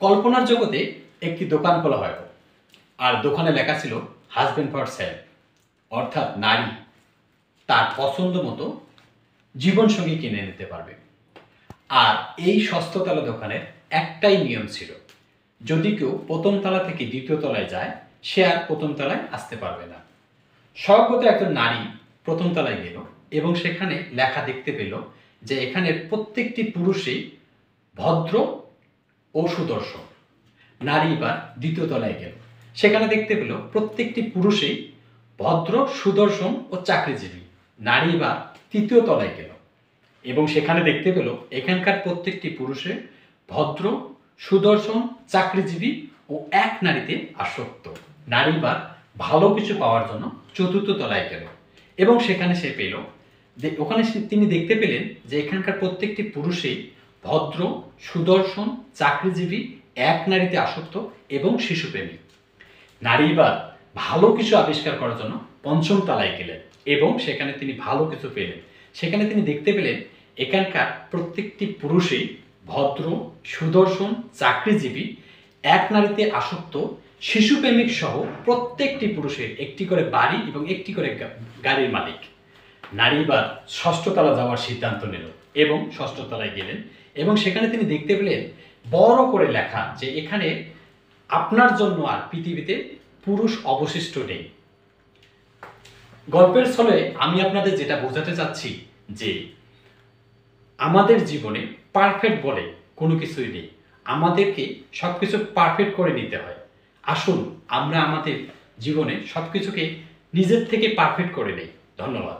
কল্পনার জগতে একটি দোকান খোলা হয় আর দোকানে লেখা ছিল হাজব্যান্ড ফর সেল, অর্থাৎ নারী তার পছন্দ মতো জীবনসঙ্গী কিনে নিতে পারবে। আর এই ষষ্ঠতলা দোকানের একটাই নিয়ম ছিল, যদি কেউ প্রথম তলা থেকে দ্বিতীয় তলায় যায় সে আর প্রথম তলায় আসতে পারবে না। স্বভাবত একজন নারী প্রথম তলায় গেল এবং সেখানে লেখা দেখতে পেল যে এখানের প্রত্যেকটি পুরুষই ভদ্র ও সুদর্শন। নারী এবার দ্বিতীয় তলায় গেল, সেখানে দেখতে পেল প্রত্যেকটি পুরুষই ভদ্র, সুদর্শন ও চাকরিজীবী। নারী এবার তৃতীয় তলায় গেল এবং সেখানে দেখতে পেল এখানকার প্রত্যেকটি পুরুষে ভদ্র, সুদর্শন, চাকরিজীবী ও এক নারীতে আসক্ত। নারী এবার ভালো কিছু পাওয়ার জন্য চতুর্থ তলায় গেল এবং সেখানে সে পেল যে ওখানে তিনি দেখতে পেলেন যে এখানকার প্রত্যেকটি পুরুষই ভদ্র, সুদর্শন, চাকরিজীবী, এক নারীতে আসক্ত এবং শিশুপ্রেমী। নারী এবার ভালো কিছু আবিষ্কার করার জন্য পঞ্চম তলায় গেলেন এবং সেখানে তিনি ভালো কিছু পেলেন। সেখানে তিনি দেখতে পেলেন এখানকার প্রত্যেকটি পুরুষই ভদ্র, সুদর্শন, চাকরিজীবী, এক নারীতে আসক্ত, শিশুপ্রেমিক সহ প্রত্যেকটি পুরুষের একটি করে বাড়ি এবং একটি করে গাড়ির মালিক। নারী এবার ষষ্ঠ তলা যাওয়ার সিদ্ধান্ত নিল এবং ষষ্ঠ তলায় গেলেন এবং সেখানে তিনি দেখতে পেলেন বড় করে লেখা যে এখানে আপনার জন্য আর পৃথিবীতে পুরুষ অবশিষ্ট নেই। গল্পের ছলে আমি আপনাদের যেটা বোঝাতে চাচ্ছি যে আমাদের জীবনে পারফেক্ট বলে কোনো কিছুই নেই, আমাদেরকে সবকিছু পারফেক্ট করে নিতে হয়। আসুন আমরা আমাদের জীবনে সবকিছুকে নিজের থেকে পারফেক্ট করে নেই। ধন্যবাদ।